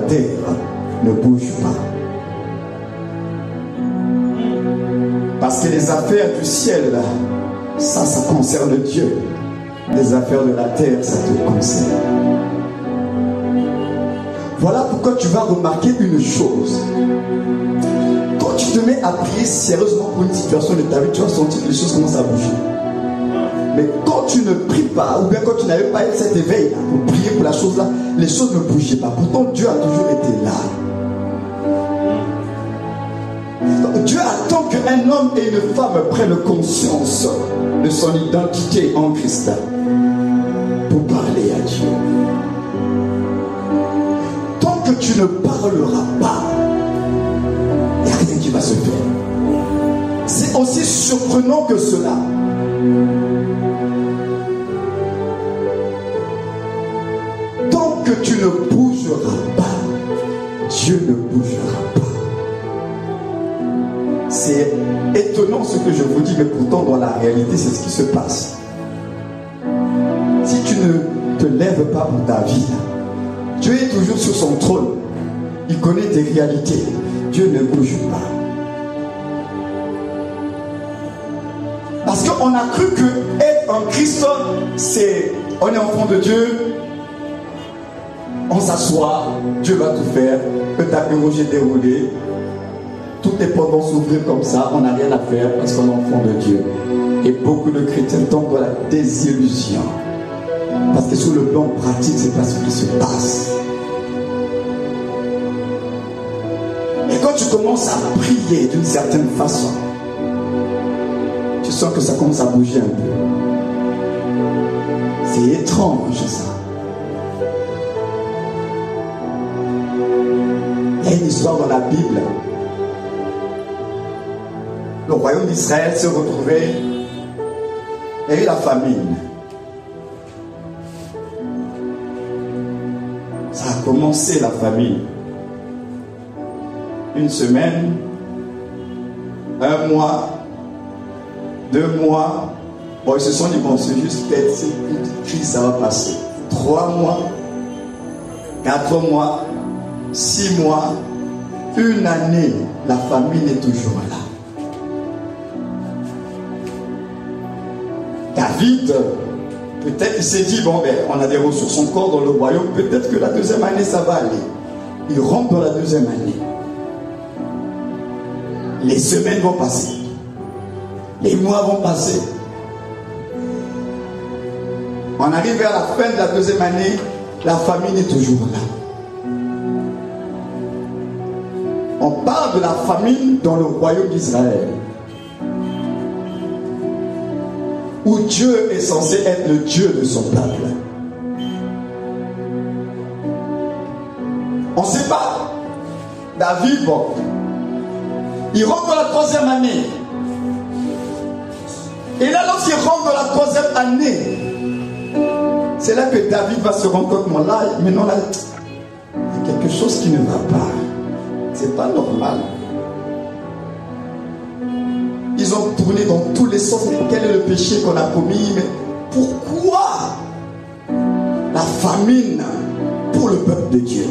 la terre ne bouge pas. Parce que les affaires du ciel, ça concerne Dieu. Les affaires de la terre, ça te concerne. Voilà pourquoi tu vas remarquer une chose. Quand tu te mets à prier sérieusement pour une situation de ta vie, tu vas sentir que les choses commencent à bouger. Mais quand tu ne pries pas, ou bien quand tu n'avais pas eu cet éveil pour prier pour la chose là, les choses ne bougeaient pas. Pourtant, Dieu a toujours été là. Donc, Dieu attend qu'un homme et une femme prennent conscience de son identité en Christ pour parler à Dieu. Tant que tu ne parleras pas, il n'y a rien qui va se faire. C'est aussi surprenant que cela. Tant que tu ne bougeras pas, Dieu ne bougera pas. C'est étonnant ce que je vous dis, mais pourtant dans la réalité, c'est ce qui se passe. Si tu ne te lèves pas pour ta vie, Dieu est toujours sur son trône. Il connaît tes réalités. Dieu ne bouge pas. Parce qu'on a cru que être en Christ, c'est on est enfant de Dieu, on s'assoit, Dieu va tout faire, peut t'interroger, dérouler. Toutes les portes vont s'ouvrir comme ça, on n'a rien à faire parce qu'on est enfant de Dieu. Et beaucoup de chrétiens tombent dans la désillusion. Parce que sur le plan pratique, c'est pas ce qui se passe. Et quand tu commences à prier d'une certaine façon, tu sens que ça commence à bouger un peu. C'est étrange ça. Il y a une histoire dans la Bible. Le royaume d'Israël s'est retrouvé, il y a eu la famine. Ça a commencé la famine. Une semaine, un mois, 2 mois. Bon, ils se sont dit, bon, c'est juste peut-être une petite crise, ça va passer. 3 mois, 4 mois, 6 mois, 1 année, la famine est toujours là. David, peut-être il s'est dit, bon, ben, on a des ressources encore dans le royaume, peut-être que la 2e année, ça va aller. Il rentre dans la 2e année. Les semaines vont passer. Les mois vont passer. On arrive vers la fin de la 2e année, la famine est toujours là. On parle de la famine dans le royaume d'Israël, où Dieu est censé être le Dieu de son peuple. On ne sait pas. David, bon, il rentre dans la 3e année. Et là, lorsqu'il rentre dans la 3e année, c'est là que David va se rendre compte, moi, là, maintenant, là, il y a quelque chose qui ne va pas. C'est pas normal. Ils ont tourné dans tous les sens. Mais quel est le péché qu'on a commis? Mais pourquoi la famine pour le peuple de Dieu?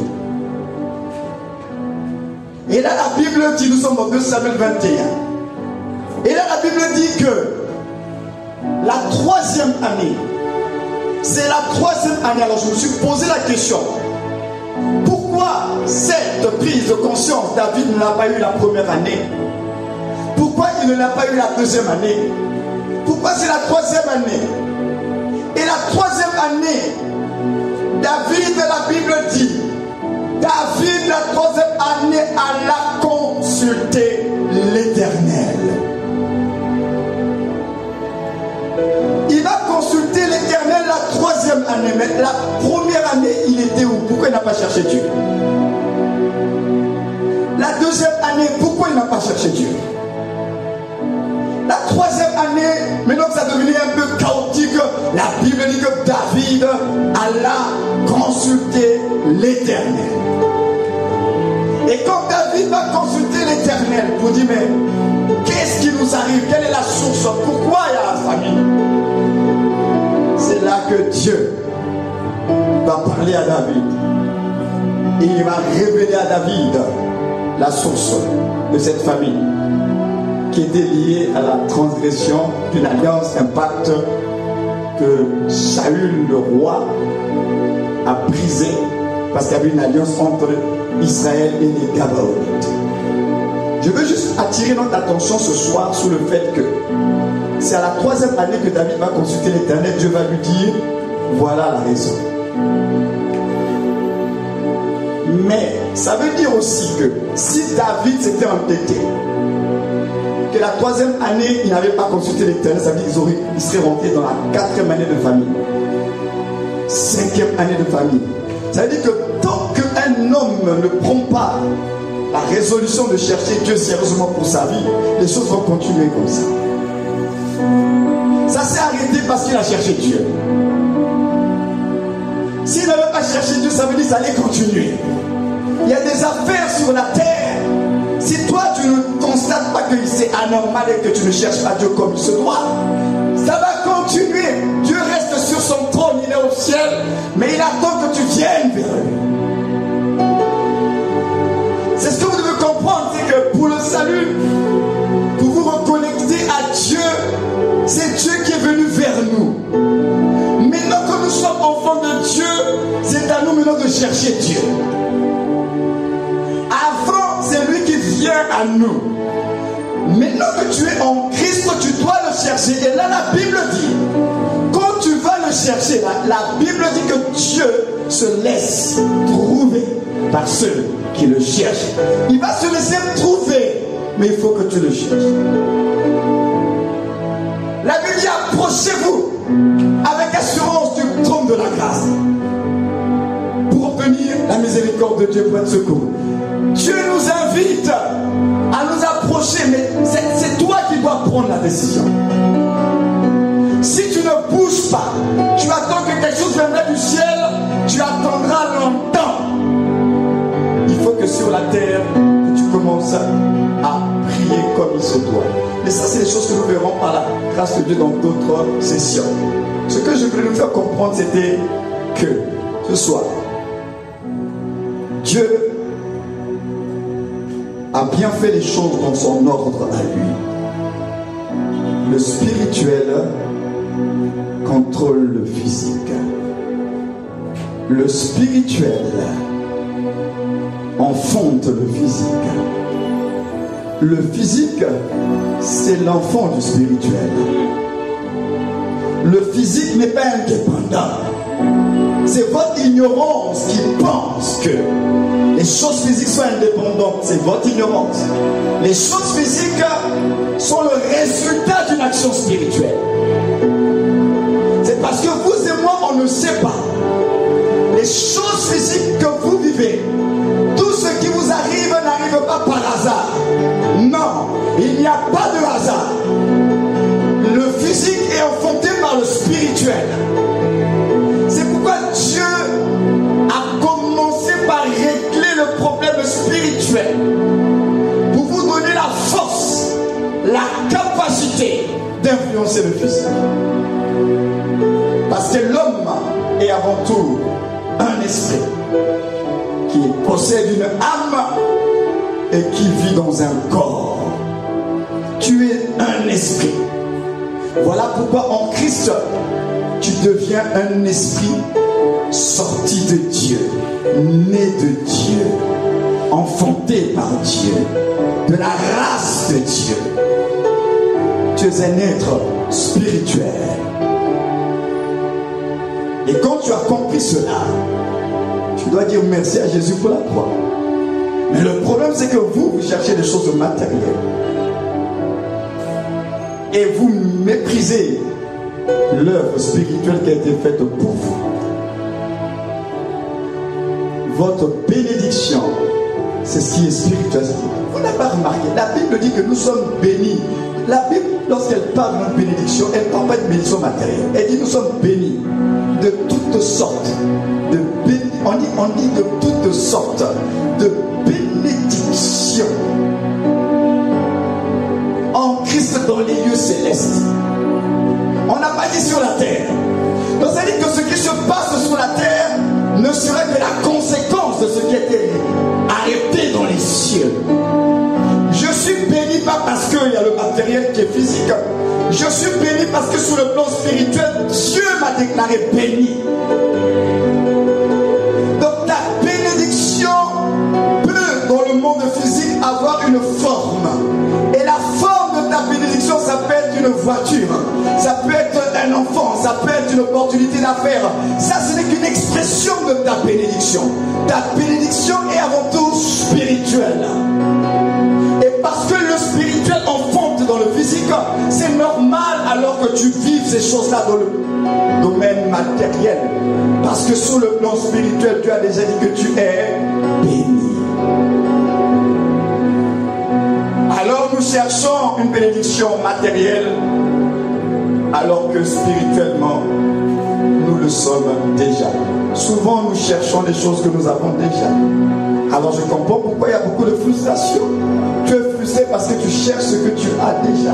Et là, la Bible dit, nous sommes en 2 Samuel 21. Et là, la Bible dit que la 3e année, c'est la 3e année. Alors, je me suis posé la question. Pourquoi cette prise de conscience, David ne l'a pas eu la 1re année? Pourquoi il ne l'a pas eu la 2e année? Pourquoi c'est la 3e année? Et la 3e année, David, la Bible dit, David, la 3e année, alla consulter l'Éternel. Il va consulter l'Éternel la 3e année, mais la 1re année, il était où? Pourquoi il n'a pas cherché Dieu? La 2e année, pourquoi il n'a pas cherché Dieu? La 3e année, maintenant que ça devenait un peu chaotique, la Bible dit que David alla consulter l'Éternel. Et quand David va consulter l'Éternel pour dire, mais qu'est-ce qui nous arrive? Quelle est la source? Pourquoi il y a la famine? C'est là que Dieu va parler à David. Et il va révéler à David la source de cette famille qui était liée à la transgression d'une alliance, un pacte que Saül, le roi, a brisé parce qu'il y avait une alliance entre Israël et les Gabaonites. Je veux juste attirer notre attention ce soir sur le fait que c'est à la 3e année que David va consulter l'Éternel. Dieu va lui dire, voilà la raison. Mais ça veut dire aussi que si David s'était entêté, que la 3e année, il n'avait pas consulté l'Éternel, ça veut dire qu'il serait rentré dans la 4e année de famille. 5e année de famille. Ça veut dire que tant qu'un homme ne prend pas la résolution de chercher Dieu sérieusement pour sa vie, les choses vont continuer comme ça. Ça s'est arrêté parce qu'il a cherché Dieu. S'il n'avait pas cherché Dieu, ça veut dire que ça allait continuer. Il y a des affaires sur la terre. Si toi tu ne constates pas que c'est anormal et que tu ne cherches pas Dieu comme il se doit, ça va continuer. Dieu reste sur son trône, il est au ciel, mais il attend que tu viennes vers lui. C'est ce que vous devez comprendre, c'est que pour le salut, pour vous reconnecter à Dieu, c'est Dieu qui est venu vers nous. Maintenant que nous sommes enfants de Dieu, c'est à nous maintenant de chercher Dieu. Avant, c'est lui qui vient à nous. Maintenant que tu es en Christ, tu dois le chercher. Et là, la Bible dit, quand tu vas le chercher, la Bible dit que Dieu se laisse trouver par ceux qui le cherchent. Il va se laisser trouver, mais il faut que tu le cherches. La Bible dit, approchez-vous avec assurance du trône de la grâce pour obtenir la miséricorde de Dieu pour être secouru. Dieu nous invite à nous approcher, mais c'est toi qui dois prendre la décision. Si tu ne bouges pas, tu attends que quelque chose viendra du ciel, tu attendras longtemps. Il faut que sur la terre, que tu commences à prier comme il se doit. Mais ça, c'est des choses que nous verrons par la grâce de Dieu dans d'autres sessions. Ce que je voulais nous faire comprendre, c'était que ce soir, Dieu a bien fait les choses dans son ordre à lui. Le spirituel contrôle le physique. Le spirituel enfonte le physique. Le physique, c'est l'enfant du spirituel. Le physique n'est pas indépendant. C'est votre ignorance qui pense que les choses physiques sont indépendantes. C'est votre ignorance. Les choses physiques sont le résultat d'une action spirituelle. C'est parce que vous et moi, on ne sait pas. Les choses physiques que vous vivez, tout ce qui vous arrive n'arrive pas par hasard. Non, il n'y a pas de hasard. Le physique est enfanté par le spirituel. C'est pourquoi Dieu a commencé par régler le problème spirituel pour vous donner la force, la capacité d'influencer le physique. Parce que l'homme est avant tout un esprit qui possède une âme et qui vit dans un corps. Tu es un esprit. Voilà pourquoi en Christ, tu deviens un esprit sorti de Dieu, né de Dieu, enfanté par Dieu, de la race de Dieu. Tu es un être spirituel. Et quand tu as compris cela, tu dois dire merci à Jésus pour la croix. Mais le problème, c'est que vous cherchez des choses matérielles. Et vous méprisez l'œuvre spirituelle qui a été faite pour vous. Votre bénédiction, c'est ce qui est spirituel. Vous n'avez pas remarqué, la Bible dit que nous sommes bénis. La Bible, lorsqu'elle parle de bénédiction, elle ne parle pas de bénédiction matérielle. Elle dit nous sommes bénis de toutes sortes. On dit de toutes sortes de bénédictions en Christ dans les lieux célestes. On n'a pas dit sur la terre. Donc ça dit que ce qui se passe sur la terre ne serait que la conséquence de ce qui a été qu'il y a le matériel qui est physique. Je suis béni parce que sur le plan spirituel, Dieu m'a déclaré béni. Donc ta bénédiction peut, dans le monde physique, avoir une forme. Et la forme de ta bénédiction, ça peut être une voiture, ça peut être un enfant, ça peut être une opportunité d'affaires. Ça, ce n'est qu'une expression de ta bénédiction. Ta bénédiction est avant tout spirituelle. Et parce que le spirituel enfante dans le physique, c'est normal alors que tu vives ces choses-là dans le domaine matériel. Parce que sur le plan spirituel, tu as déjà dit que tu es béni. Alors nous cherchons une bénédiction matérielle, alors que spirituellement, nous le sommes déjà. Souvent, nous cherchons des choses que nous avons déjà. Alors je comprends pourquoi il y a beaucoup de frustration. Tu es frustré parce que tu cherches ce que tu as déjà.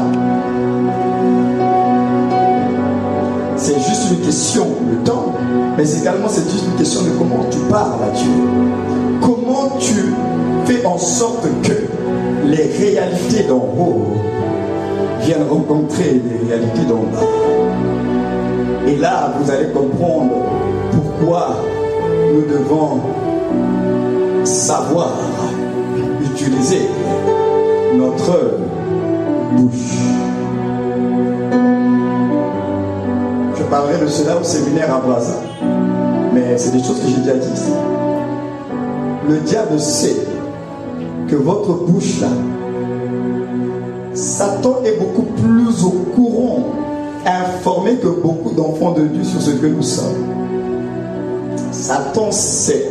C'est juste une question de temps, mais également c'est juste une question de comment tu parles à Dieu. Comment tu fais en sorte que les réalités d'en haut viennent rencontrer les réalités d'en bas. Et là, vous allez comprendre pourquoi nous devons savoir utiliser notre bouche. Je parlerai de cela au séminaire à Blaza, mais c'est des choses que j'ai déjà dites ici. Le diable sait que votre bouche là, Satan est beaucoup plus au courant, informé que beaucoup d'enfants de Dieu sur ce que nous sommes. Satan sait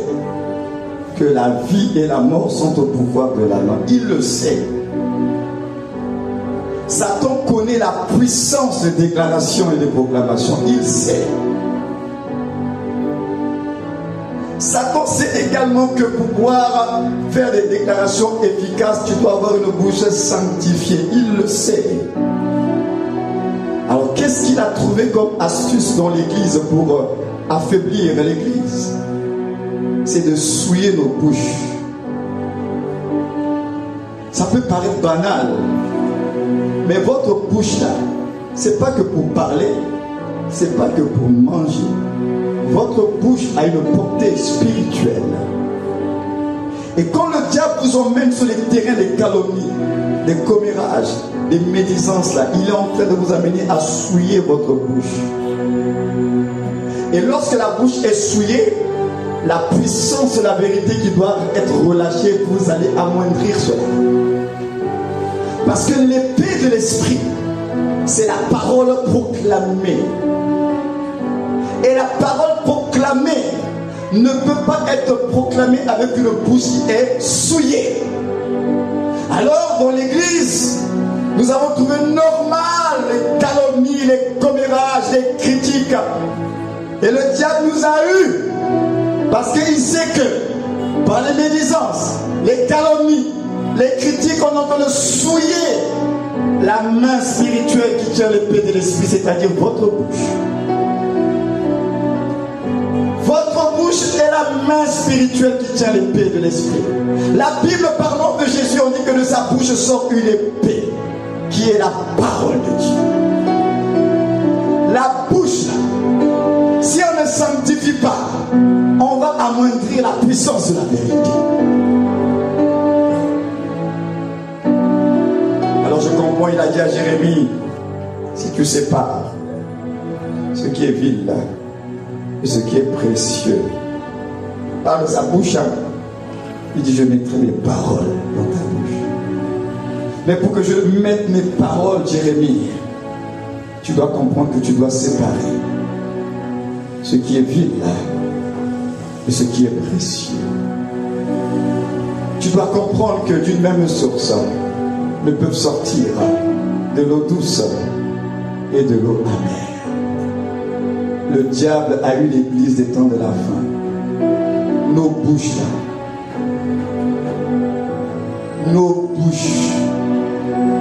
que la vie et la mort sont au pouvoir de la langue. Il le sait. Satan connaît la puissance de déclaration et de proclamation. Il sait. Satan sait également que pour pouvoir faire des déclarations efficaces, tu dois avoir une bouche sanctifiée. Il le sait. Alors qu'est-ce qu'il a trouvé comme astuce dans l'église pour affaiblir l'église? C'est de souiller nos bouches. Ça peut paraître banal, mais votre bouche là, c'est pas que pour parler, c'est pas que pour manger. Votre bouche a une portée spirituelle. Et quand le diable vous emmène sur les terrains des calomnies, des commérages, des médisances là, il est en train de vous amener à souiller votre bouche. Et lorsque la bouche est souillée, la puissance de la vérité qui doit être relâchée, vous allez amoindrir cela. Parce que l'épée de l'esprit, c'est la parole proclamée. Et la parole proclamée ne peut pas être proclamée avec une bouche qui est souillée. Alors, dans l'église, nous avons trouvé normal les calomnies, les commérages, les critiques. Et le diable nous a eus. Parce qu'il sait que par les médisances, les calomnies, les critiques, on est en train de souiller la main spirituelle qui tient l'épée de l'esprit, c'est-à-dire votre bouche. Votre bouche est la main spirituelle qui tient l'épée de l'esprit. La Bible parlant de Jésus, on dit que de sa bouche sort une épée qui est la parole de Dieu. La bouche, si on ne sanctifie pas, on va amoindrir la puissance de la vérité. Alors je comprends, il a dit à Jérémie, si tu sépares ce qui est vil et ce qui est précieux par sa bouche, il dit, je mettrai mes paroles dans ta bouche. Mais pour que je mette mes paroles, Jérémie, tu dois comprendre que tu dois séparer ce qui est vil et ce qui est précieux. Tu dois comprendre que d'une même source ne peuvent sortir de l'eau douce et de l'eau amère. Le diable a eu l'église des temps de la fin. Nos bouches là, nos bouches,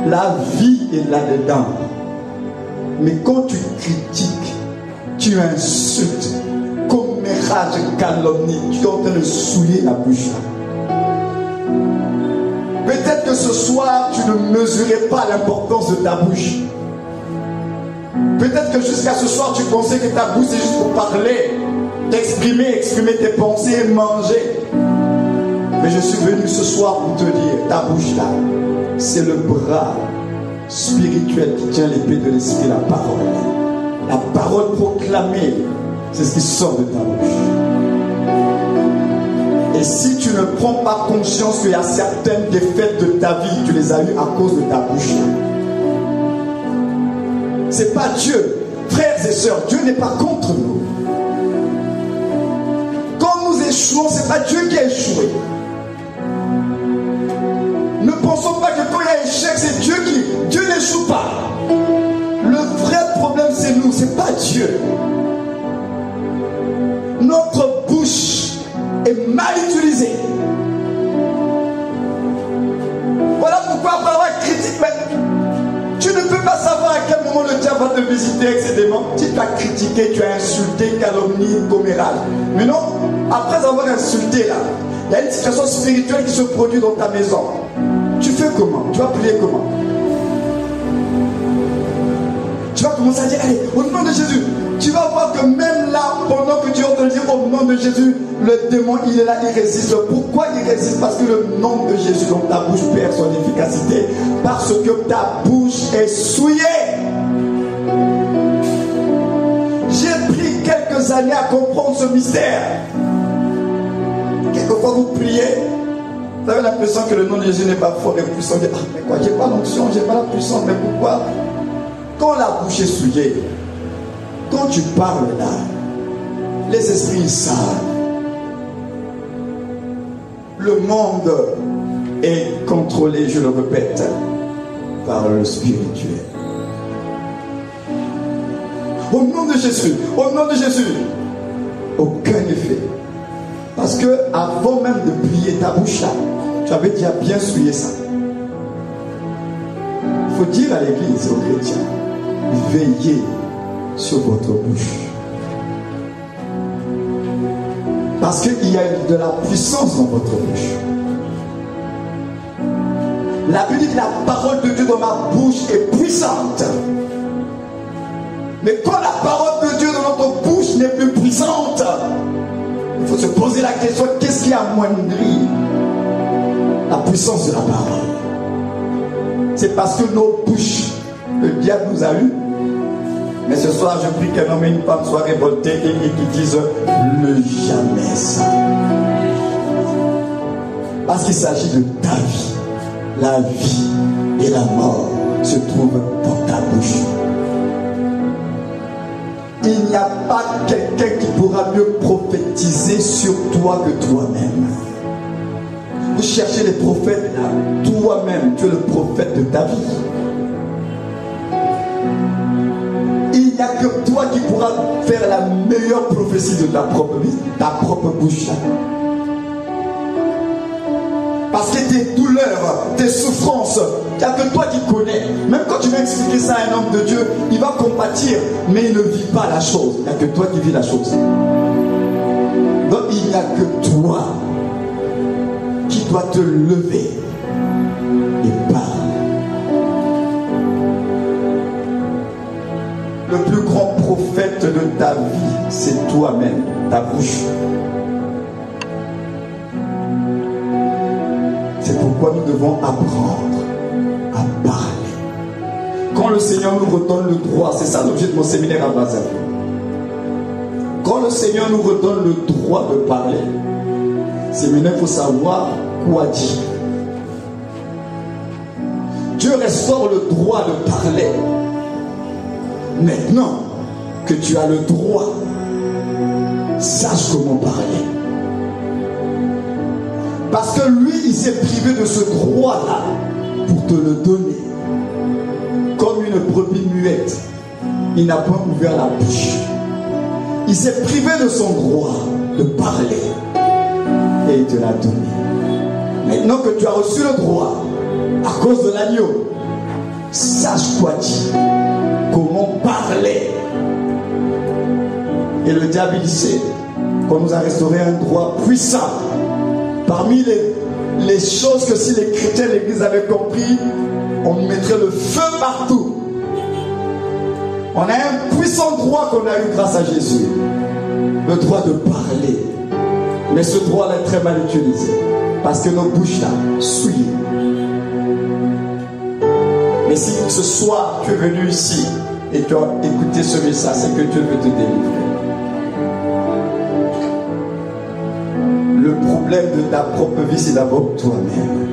la vie est là-dedans. Mais quand tu critiques, tu insultes, commérage, calomnie, tu es en train de souiller la bouche là. Peut-être que ce soir, tu ne mesurais pas l'importance de ta bouche. Peut-être que jusqu'à ce soir, tu pensais que ta bouche c'est juste pour parler, t'exprimer, exprimer tes pensées, manger. Mais je suis venu ce soir pour te dire, ta bouche là, c'est le bras spirituel qui tient l'épée de l'esprit, la parole. La parole proclamée, c'est ce qui sort de ta bouche. Et si tu ne prends pas conscience qu'il y a certaines défaites de ta vie, tu les as eues à cause de ta bouche. C'est pas Dieu. Frères et sœurs, Dieu n'est pas contre nous. Quand nous échouons, c'est pas Dieu qui a échoué. Ne pensons pas que quand il y a échec, c'est Dieu qui... Dieu n'échoue pas. Le vrai problème, c'est nous, c'est pas Dieu. Notre bouche est mal utilisée. Voilà pourquoi par avoir critique, mais tu ne peux pas savoir à quel moment le diable va te visiter avec ses démons. Si tu as critiqué, tu as insulté, calomnié, commérage. Mais non, après avoir insulté là, il y a une situation spirituelle qui se produit dans ta maison. Tu fais comment? Tu vas prier comment? Tu vas commencer à dire, allez, au nom de Jésus. Tu vas voir que même là, pendant que tu es en train de dire au nom de Jésus, le démon, il est là, il résiste. Pourquoi il résiste? Parce que le nom de Jésus dans ta bouche perd son efficacité. Parce que ta bouche est souillée. J'ai pris quelques années à comprendre ce mystère. Quelquefois vous priez, vous avez l'impression que le nom de Jésus n'est pas fort et puissant. Ah, mais quoi, j'ai pas l'onction, j'ai pas la puissance, mais pourquoi? Quand la bouche est souillée, quand tu parles là, les esprits savent. Le monde est contrôlé, je le répète, par le spirituel. Au nom de Jésus, au nom de Jésus, aucun effet. Parce que avant même de plier ta bouche là, tu avais déjà bien souillé ça. Il faut dire à l'église, aux chrétiens, veillez sur votre bouche. Parce qu'il y a de la puissance dans votre bouche. La Bible dit que la parole de Dieu dans ma bouche est puissante. Mais quand la parole de Dieu dans notre bouche n'est plus puissante, il faut se poser la question, qu'est-ce qui amoindrit la puissance de la parole? C'est parce que nos bouches, le diable nous a eu. Mais ce soir, je prie qu'un homme et une femme soient révoltés et qu'ils disent le jamais ça. Parce qu'il s'agit de ta vie. La vie et la mort se trouvent dans ta bouche. Il n'y a pas quelqu'un qui pourra mieux prophétiser sur toi que toi-même. Vous cherchez les prophètes là. Toi-même, tu es le prophète de ta vie. Il n'y a que toi qui pourras faire la meilleure prophétie de ta propre vie, ta propre bouche. Parce que tes douleurs, tes souffrances, il n'y a que toi qui connais. Même quand tu vas expliquer ça à un homme de Dieu, il va compatir, mais il ne vit pas la chose. Il n'y a que toi qui vis la chose. Donc il n'y a que toi qui dois te lever et parler. Le plus grand prophète de ta vie, c'est toi-même, ta bouche. C'est pourquoi nous devons apprendre à parler. Quand le Seigneur nous redonne le droit, c'est ça l'objet de mon séminaire à Brazzaville. Quand le Seigneur nous redonne le droit de parler, c'est maintenant il faut savoir quoi dire. Dieu restaure le droit de parler. Maintenant que tu as le droit, sache comment parler. Parce que lui, il s'est privé de ce droit-là pour te le donner. Comme une brebis muette, il n'a pas ouvert la bouche. Il s'est privé de son droit de parler et il te l'a donné. Maintenant que tu as reçu le droit à cause de l'agneau, sache quoi dire, comment parler. Et le diable, il sait qu'on nous a restauré un droit puissant. Parmi les choses que si les chrétiens de l'église avaient compris, on mettrait le feu partout. On a un puissant droit qu'on a eu grâce à Jésus. Le droit de parler. Mais ce droit-là est très mal utilisé. Parce que nos bouches là, souillées. Mais si ce soir tu es venu ici et tu as écouté ce message, c'est que Dieu veut te délivrer. Le problème de ta propre vie, c'est d'abord toi-même.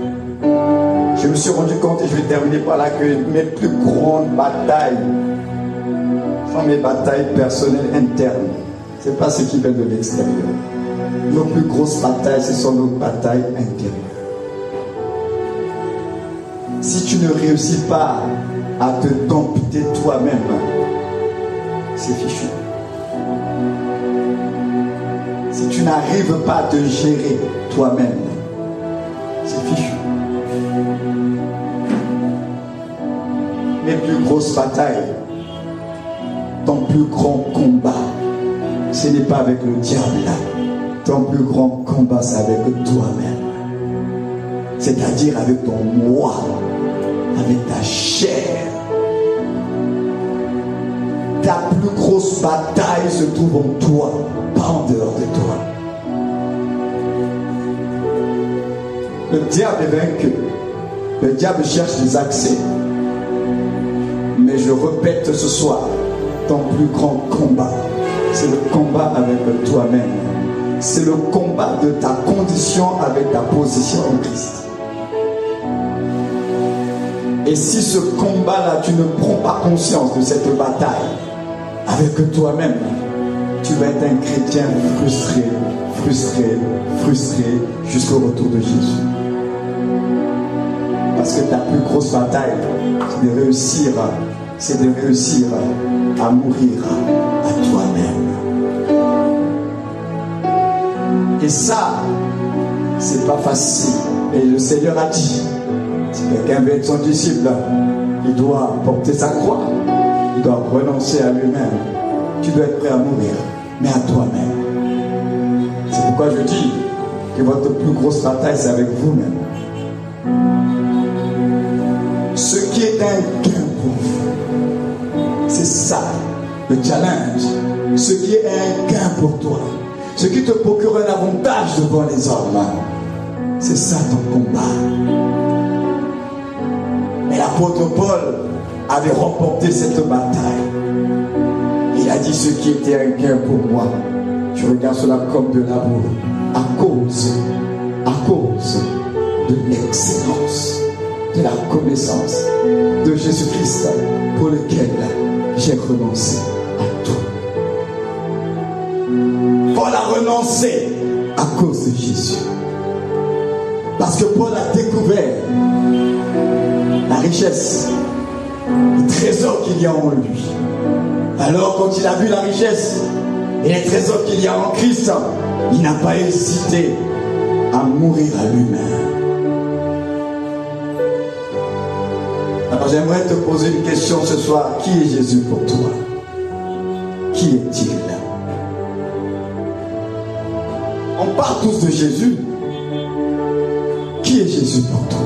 Je me suis rendu compte, et je vais terminer par là, que mes plus grandes batailles sont mes batailles personnelles internes. Ce n'est pas ce qui vient de l'extérieur. Nos plus grosses batailles, ce sont nos batailles intérieures. Si tu ne réussis pas à te dompter toi-même, c'est fichu. Si tu n'arrives pas à te gérer toi-même, c'est fichu. Les plus grosses batailles, ton plus grand combat, ce n'est pas avec le diable. Ton plus grand combat, c'est avec toi-même. C'est-à-dire avec ton moi, avec ta chair. Ta plus grosse bataille se trouve en toi, pas en dehors de toi. Le diable est vaincu. Le diable cherche des accès. Mais je répète ce soir, ton plus grand combat, c'est le combat avec toi-même. C'est le combat de ta condition avec ta position en Christ. Et si ce combat-là, tu ne prends pas conscience de cette bataille avec toi-même, tu vas être un chrétien frustré, frustré, frustré jusqu'au retour de Jésus. Parce que ta plus grosse bataille, c'est de réussir à mourir à toi-même. Et ça, c'est pas facile. Et le Seigneur a dit, si quelqu'un veut être son disciple, il doit porter sa croix. Il doit renoncer à lui-même. Tu dois être prêt à mourir, mais à toi-même. C'est pourquoi je dis que votre plus grosse bataille, c'est avec vous-même. Ce qui est un gain pour vous, c'est ça, le challenge. Ce qui est un gain pour toi, ce qui te procure un avantage devant les hommes, c'est ça ton combat. Et l'apôtre Paul avait remporté cette bataille. Il a dit ce qui était un gain pour moi, je regarde cela comme de l'amour, à cause de l'excellence, de la connaissance de Jésus-Christ, pour lequel j'ai renoncé à tout. Paul a renoncé à cause de Jésus. Parce que Paul a découvert la richesse, le trésor qu'il y a en lui. Alors quand il a vu la richesse et les trésors qu'il y a en Christ, il n'a pas hésité à mourir à lui-même. Alors j'aimerais te poser une question ce soir. Qui est Jésus pour toi? Qui est-il? On parle tous de Jésus. Qui est Jésus pour toi?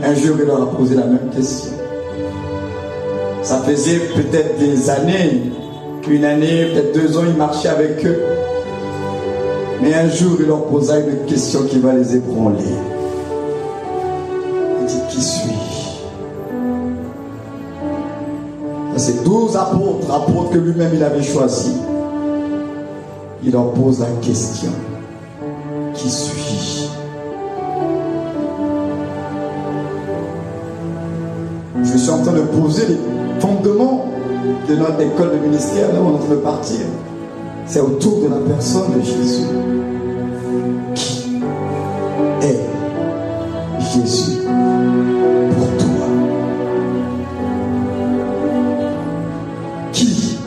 Un jour, il leur a posé la même question. Ça faisait peut-être des années, une année, peut-être 2 ans, il marchait avec eux. Mais un jour, il leur posa une question qui va les ébranler. Il dit, qui suis-je? C'est 12 apôtres que lui-même il avait choisis. Il leur pose la question, qui suis-je? Je suis en train de poser les fondements de notre école de ministère, là où on est en train de partir. C'est autour de la personne de Jésus. Qui est Jésus pour toi? Qui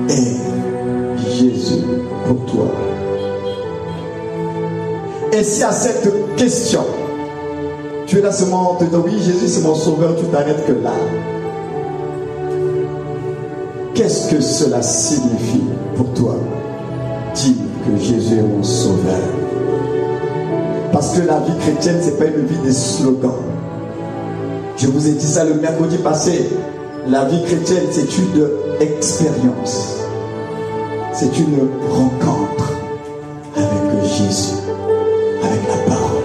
est Jésus pour toi? Et si à cette question, tu es là seulement en te disant, oui, Jésus c'est mon sauveur, tu t'arrêtes que là. Qu'est-ce que cela signifie pour toi? Dis-le. que Jésus est mon sauveur. Parce que la vie chrétienne, ce n'est pas une vie des slogans. Je vous ai dit ça le mercredi passé. La vie chrétienne, c'est une expérience. C'est une rencontre avec Jésus, avec la parole.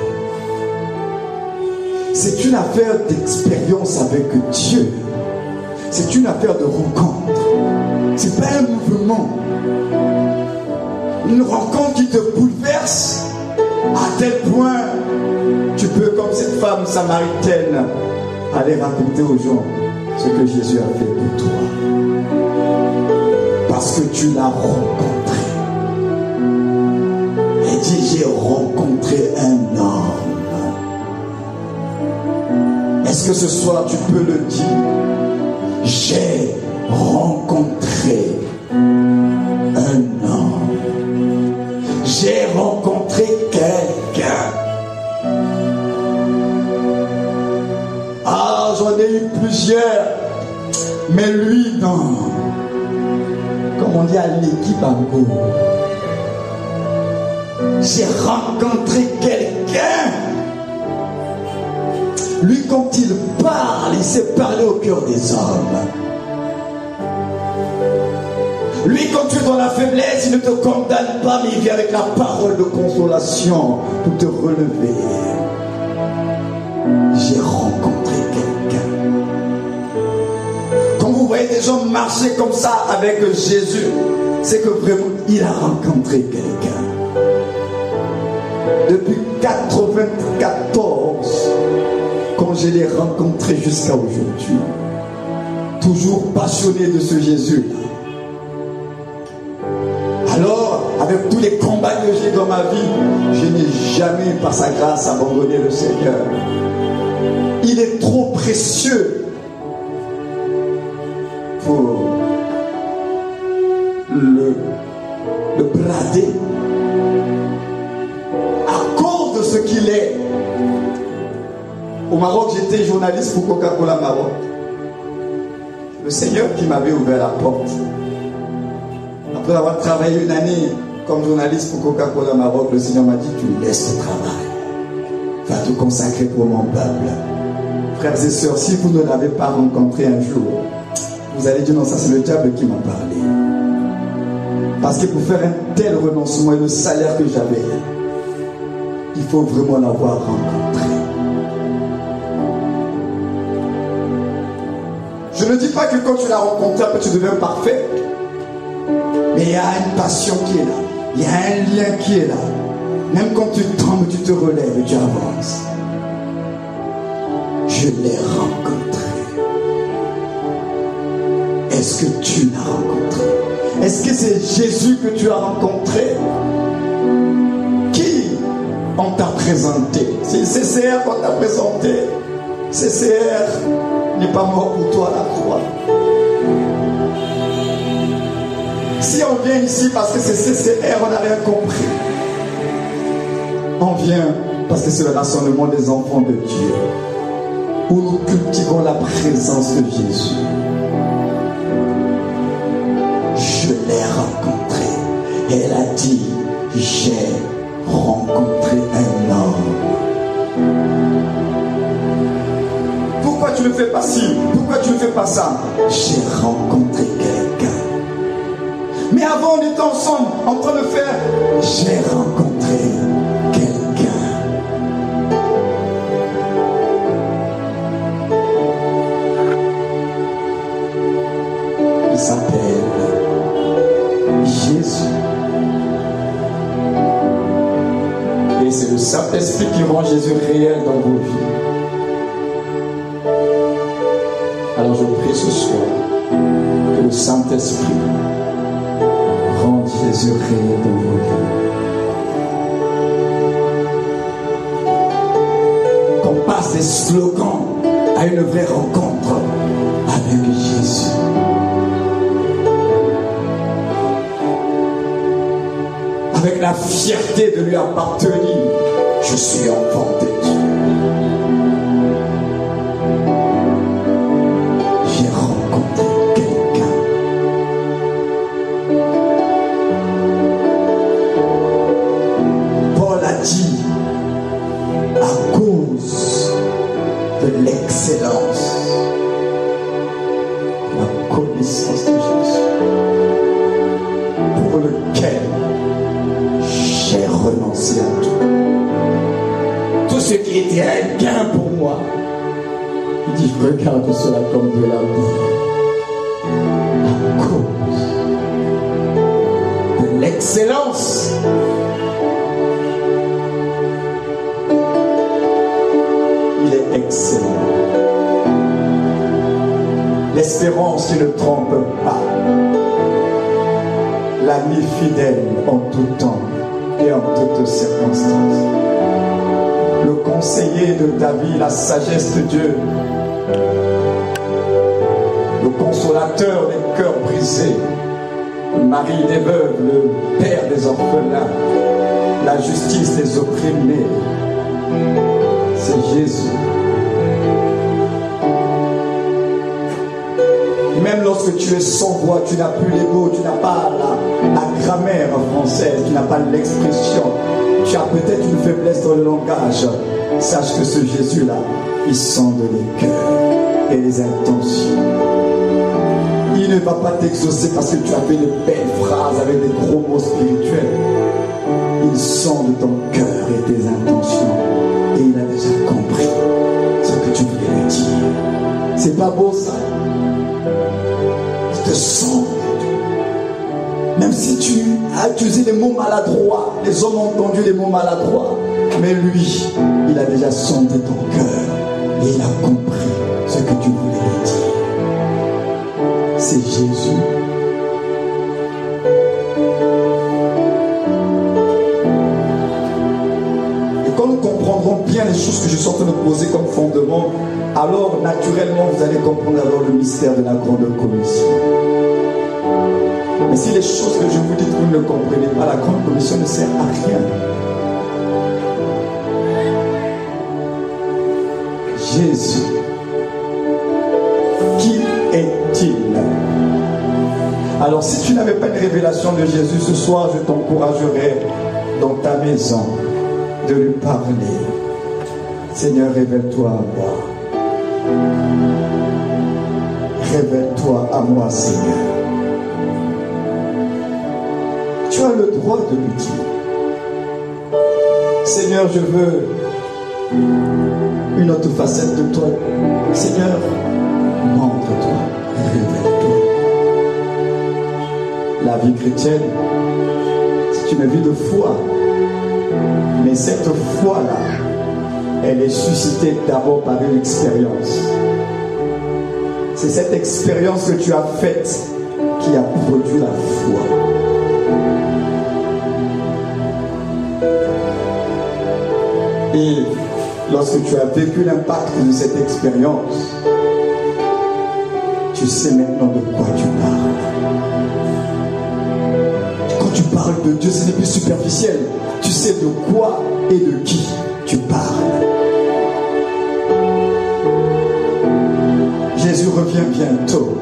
C'est une affaire d'expérience avec Dieu. C'est une affaire de rencontre. C'est pas un mouvement. Une rencontre qui te bouleverse à tel point tu peux, comme cette femme samaritaine, aller raconter aux gens ce que Jésus a fait pour toi. Parce que tu l'as rencontré. Elle dit, j'ai rencontré un homme. Est-ce que ce soir tu peux le dire? J'ai rencontré un homme. J'ai rencontré quelqu'un. Ah, j'en ai eu plusieurs. Mais lui, non. Comme on dit à l'équipe en go. J'ai rencontré quelqu'un. Lui, quand il parle, il sait parler au cœur des hommes. Lui, quand tu es dans la faiblesse, il ne te condamne pas, mais il vient avec la parole de consolation pour te relever. J'ai rencontré quelqu'un. Quand vous voyez des gens marcher comme ça avec Jésus, c'est que vraiment, il a rencontré quelqu'un. Depuis 1994, quand je l'ai rencontré jusqu'à aujourd'hui, toujours passionné de ce Jésus-là. Alors, avec tous les combats que j'ai dans ma vie, je n'ai jamais, par sa grâce, abandonné le Seigneur. Il est trop précieux pour le brader à cause de ce qu'il est. Au Maroc, j'étais journaliste pour Coca-Cola Maroc. Le Seigneur qui m'avait ouvert la porte. Après avoir travaillé une année comme journaliste pour Coca-Cola Maroc, le Seigneur m'a dit, tu laisses le travail. Va te consacrer pour mon peuple. Frères et sœurs, si vous ne l'avez pas rencontré un jour, vous allez dire, non, ça c'est le diable qui m'a parlé. Parce que pour faire un tel renoncement et le salaire que j'avais, il faut vraiment l'avoir rencontré. Je ne dis pas que quand tu l'as rencontré, après tu deviens parfait. Mais il y a une passion qui est là. Il y a un lien qui est là. Même quand tu tombes, tu te relèves et tu avances. Je l'ai rencontré. Est-ce que tu l'as rencontré? Est-ce que c'est Jésus que tu as rencontré? Qui on t'a présenté? C'est CCR qu'on t'a présenté. CCR n'est pas mort pour toi à la croix. Si on vient ici parce que c'est CCR, on n'a rien compris. On vient parce que c'est le rassemblement des enfants de Dieu, où nous cultivons la présence de Jésus. Je l'ai rencontré. Et elle a dit, j'ai rencontré un homme. Pourquoi tu ne fais pas ci? Pourquoi tu ne fais pas ça? J'ai rencontré quelqu'un. Mais avant, on était ensemble, en train de faire. J'ai rencontré quelqu'un. Il s'appelle Jésus. Et c'est le Saint-Esprit qui rend Jésus réel dans vos vies. Alors je prie ce soir que le Saint-Esprit rende Jésus réel dans vos vies. Qu'on passe des slogans à une vraie rencontre avec Jésus. Avec la fierté de lui appartenir, je suis enfant de Dieu. J'ai rencontré quelqu'un. un gain pour moi. Il dit, je regarde cela comme de la boue. À cause de l'excellence. Il est excellent. L'espérance qui ne trompe pas. L'ami fidèle en tout temps et en toutes circonstances. Le conseiller de David, la sagesse de Dieu. Le consolateur des cœurs brisés. Le mari des veuves, le père des orphelins. La justice des opprimés. C'est Jésus. Même lorsque tu es sans voix, tu n'as plus les mots, tu n'as pas la grammaire française, tu n'as pas l'expression, tu as peut-être une faiblesse dans le langage. Sache que ce Jésus-là, il sonde les cœurs et les intentions. Il ne va pas t'exaucer parce que tu as fait de belles phrases avec des gros mots spirituels. Il sonde ton cœur et tes intentions. Et il a déjà compris ce que tu voulais lui dire. C'est pas beau ça? Il te sonde. Même si tu as utilisé des mots maladroits, les hommes ont entendu des mots maladroits, mais lui, il a déjà sondé ton cœur et il a compris ce que tu voulais lui dire. C'est Jésus. Et quand nous comprendrons bien les choses que je suis en train de poser comme fondement, alors naturellement vous allez comprendre alors le mystère de la grande commission. Mais si les choses que je vous dis vous ne comprenez pas, la grande commission ne sert à rien. Jésus, qui est-il? Alors si tu n'avais pas une révélation de Jésus ce soir, je t'encouragerais dans ta maison de lui parler. Seigneur, révèle-toi à moi. Révèle-toi à moi, Seigneur. Tu as le droit de lui dire, Seigneur, je veux une autre facette de toi. Seigneur, montre-toi, révèle-toi. La vie chrétienne, c'est une vie de foi. Mais cette foi-là, elle est suscitée d'abord par une expérience. C'est cette expérience que tu as faite qui a produit la foi. Et lorsque tu as vécu l'impact de cette expérience, tu sais maintenant de quoi tu parles. Quand tu parles de Dieu, ce n'est plus superficiel. Tu sais de quoi et de qui tu parles. Jésus revient bientôt.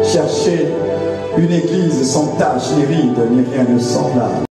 Cherchez une église sans tache, ni ride, ni rien de semblable.